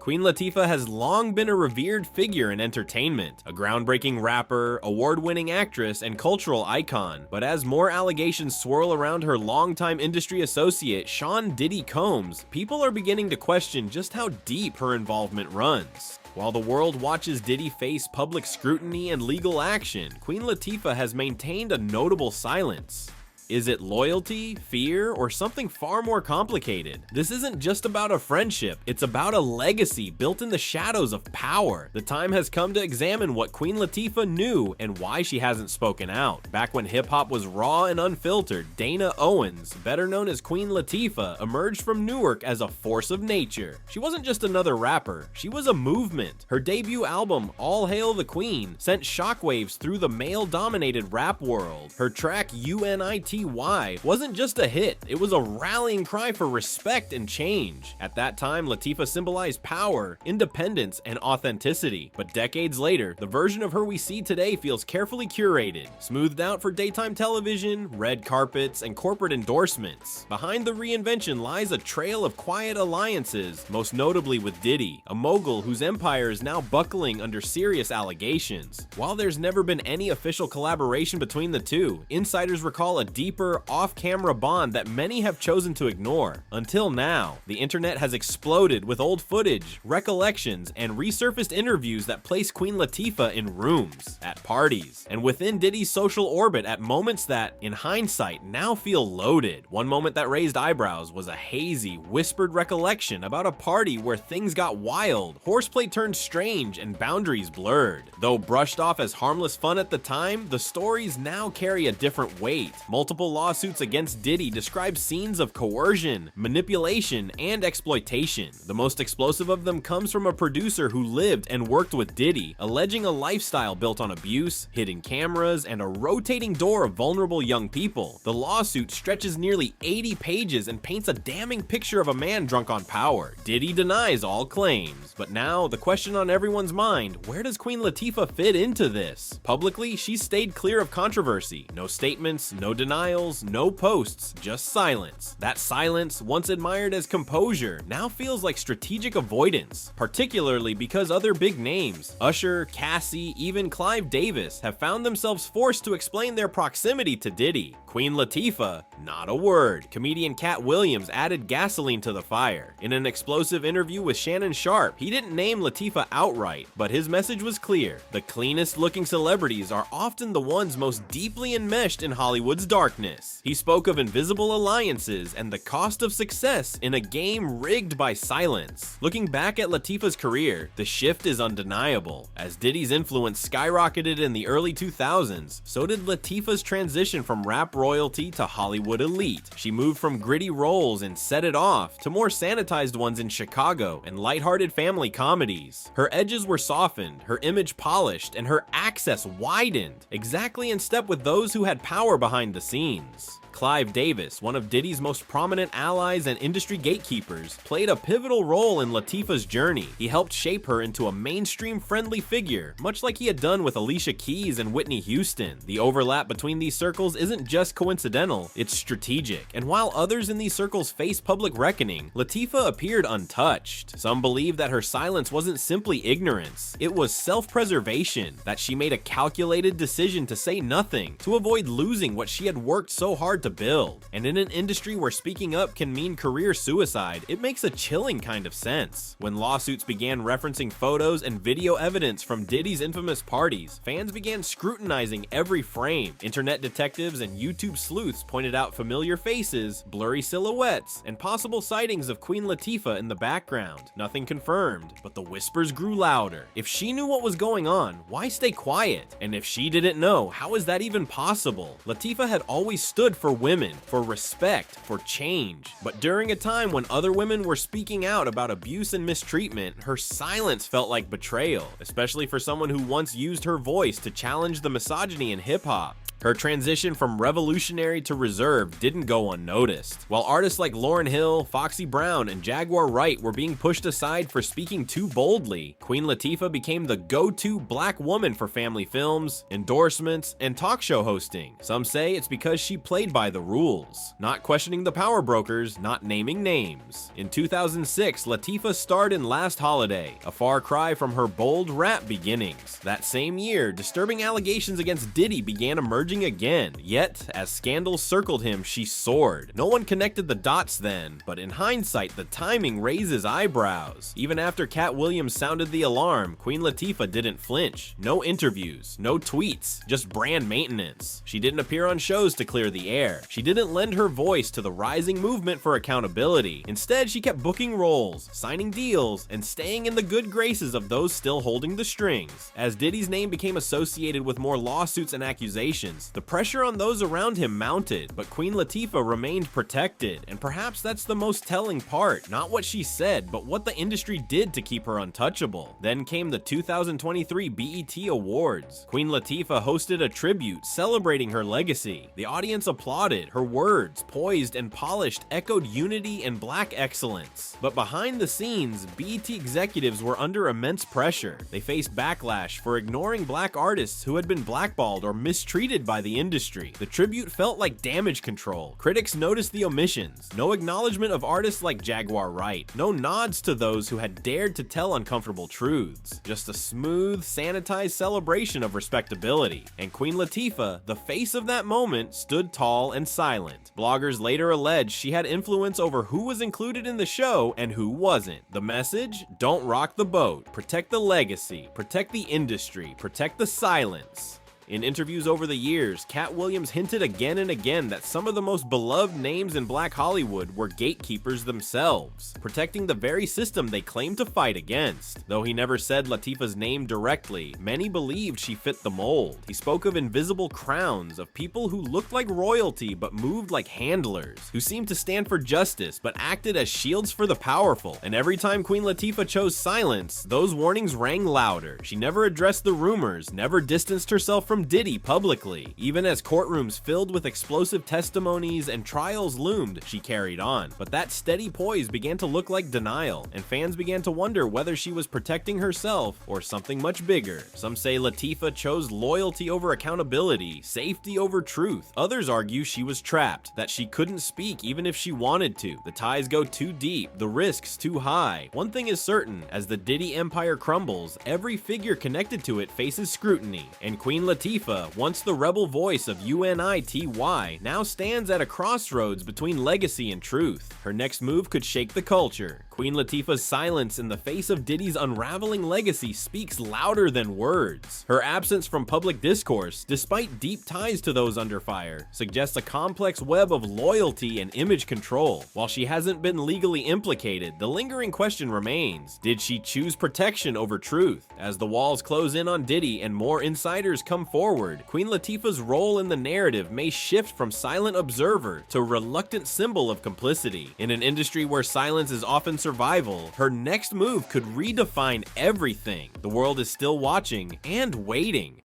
Queen Latifah has long been a revered figure in entertainment, a groundbreaking rapper, award-winning actress, and cultural icon. But as more allegations swirl around her longtime industry associate, Sean "Diddy" Combs, people are beginning to question just how deep her involvement runs. While the world watches Diddy face public scrutiny and legal action, Queen Latifah has maintained a notable silence. Is it loyalty, fear, or something far more complicated? This isn't just about a friendship, it's about a legacy built in the shadows of power. The time has come to examine what Queen Latifah knew and why she hasn't spoken out. Back when hip-hop was raw and unfiltered, Dana Owens, better known as Queen Latifah, emerged from Newark as a force of nature. She wasn't just another rapper, she was a movement. Her debut album, All Hail the Queen, sent shockwaves through the male-dominated rap world. Her track, UNITY, wasn't just a hit, it was a rallying cry for respect and change. At that time, Latifah symbolized power, independence, and authenticity. But decades later, the version of her we see today feels carefully curated, smoothed out for daytime television, red carpets, and corporate endorsements. Behind the reinvention lies a trail of quiet alliances, most notably with Diddy, a mogul whose empire is now buckling under serious allegations. While there's never been any official collaboration between the two, insiders recall a deeper off-camera bond that many have chosen to ignore. Until now, the internet has exploded with old footage, recollections, and resurfaced interviews that place Queen Latifah in rooms, at parties, and within Diddy's social orbit at moments that, in hindsight, now feel loaded. One moment that raised eyebrows was a hazy, whispered recollection about a party where things got wild, horseplay turned strange, and boundaries blurred. Though brushed off as harmless fun at the time, the stories now carry a different weight. Multiple lawsuits against Diddy describe scenes of coercion, manipulation, and exploitation. The most explosive of them comes from a producer who lived and worked with Diddy, alleging a lifestyle built on abuse, hidden cameras, and a rotating door of vulnerable young people. The lawsuit stretches nearly 80 pages and paints a damning picture of a man drunk on power. Diddy denies all claims, but now the question on everyone's mind, where does Queen Latifah fit into this? Publicly, she's stayed clear of controversy. No statements, no denials, no posts, just silence. That silence, once admired as composure, now feels like strategic avoidance, particularly because other big names, Usher, Cassie, even Clive Davis, have found themselves forced to explain their proximity to Diddy. Queen Latifah, not a word. Comedian Katt Williams added gasoline to the fire. In an explosive interview with Shannon Sharpe, he didn't name Latifah outright, but his message was clear. The cleanest looking celebrities are often the ones most deeply enmeshed in Hollywood's darkness. He spoke of invisible alliances and the cost of success in a game rigged by silence. Looking back at Latifah's career, the shift is undeniable. As Diddy's influence skyrocketed in the early 2000s, so did Latifah's transition from rap royalty to Hollywood elite. She moved from gritty roles in Set It Off to more sanitized ones in Chicago and lighthearted family comedies. Her edges were softened, her image polished, and her access widened, exactly in step with those who had power behind the scenes. Clive Davis, one of Diddy's most prominent allies and industry gatekeepers, played a pivotal role in Latifah's journey. He helped shape her into a mainstream-friendly figure, much like he had done with Alicia Keys and Whitney Houston. The overlap between these circles isn't just coincidental, it's strategic. And while others in these circles faced public reckoning, Latifah appeared untouched. Some believe that her silence wasn't simply ignorance, it was self-preservation, that she made a calculated decision to say nothing, to avoid losing what she had worked so hard to build. And in an industry where speaking up can mean career suicide, it makes a chilling kind of sense. When lawsuits began referencing photos and video evidence from Diddy's infamous parties, fans began scrutinizing every frame. Internet detectives and YouTube sleuths pointed out familiar faces, blurry silhouettes, and possible sightings of Queen Latifah in the background. Nothing confirmed, but the whispers grew louder. If she knew what was going on, why stay quiet? And if she didn't know, how is that even possible? Latifah had always stood for women, for respect, for change. But during a time when other women were speaking out about abuse and mistreatment, her silence felt like betrayal, especially for someone who once used her voice to challenge the misogyny in hip-hop. Her transition from revolutionary to reserved didn't go unnoticed. While artists like Lauryn Hill, Foxy Brown, and Jaguar Wright were being pushed aside for speaking too boldly, Queen Latifah became the go-to black woman for family films, endorsements, and talk show hosting. Some say it's because she played by the rules, not questioning the power brokers, not naming names. In 2006, Latifah starred in Last Holiday, a far cry from her bold rap beginnings. That same year, disturbing allegations against Diddy began emerging again, yet, as scandals circled him, she soared. No one connected the dots then, but in hindsight, the timing raises eyebrows. Even after Katt Williams sounded the alarm, Queen Latifah didn't flinch. No interviews, no tweets, just brand maintenance. She didn't appear on shows to clear the air. She didn't lend her voice to the rising movement for accountability. Instead, she kept booking roles, signing deals, and staying in the good graces of those still holding the strings. As Diddy's name became associated with more lawsuits and accusations, the pressure on those around him mounted, but Queen Latifah remained protected, and perhaps that's the most telling part. Not what she said, but what the industry did to keep her untouchable. Then came the 2023 BET Awards. Queen Latifah hosted a tribute celebrating her legacy. The audience applauded. Her words, poised and polished, echoed unity and black excellence. But behind the scenes, BET executives were under immense pressure. They faced backlash for ignoring black artists who had been blackballed or mistreated by the industry. The tribute felt like damage control. Critics noticed the omissions. No acknowledgement of artists like Jaguar Wright. No nods to those who had dared to tell uncomfortable truths. Just a smooth, sanitized celebration of respectability. And Queen Latifah, the face of that moment, stood tall and silent. Bloggers later alleged she had influence over who was included in the show and who wasn't. The message? Don't rock the boat. Protect the legacy. Protect the industry. Protect the silence. In interviews over the years, Katt Williams hinted again and again that some of the most beloved names in Black Hollywood were gatekeepers themselves, protecting the very system they claimed to fight against. Though he never said Latifah's name directly, many believed she fit the mold. He spoke of invisible crowns, of people who looked like royalty but moved like handlers, who seemed to stand for justice but acted as shields for the powerful. And every time Queen Latifah chose silence, those warnings rang louder. She never addressed the rumors, never distanced herself from Diddy publicly. Even as courtrooms filled with explosive testimonies and trials loomed, she carried on. But that steady poise began to look like denial, and fans began to wonder whether she was protecting herself or something much bigger. Some say Latifah chose loyalty over accountability, safety over truth. Others argue she was trapped, that she couldn't speak even if she wanted to. The ties go too deep, the risks too high. One thing is certain, as the Diddy empire crumbles, every figure connected to it faces scrutiny, and Queen Latifah, once the rebel voice of UNITY, now stands at a crossroads between legacy and truth. Her next move could shake the culture. Queen Latifah's silence in the face of Diddy's unraveling legacy speaks louder than words. Her absence from public discourse, despite deep ties to those under fire, suggests a complex web of loyalty and image control. While she hasn't been legally implicated, the lingering question remains: did she choose protection over truth? As the walls close in on Diddy and more insiders come forward, Queen Latifah's role in the narrative may shift from silent observer to reluctant symbol of complicity. In an industry where silence is often survival, her next move could redefine everything. The world is still watching and waiting.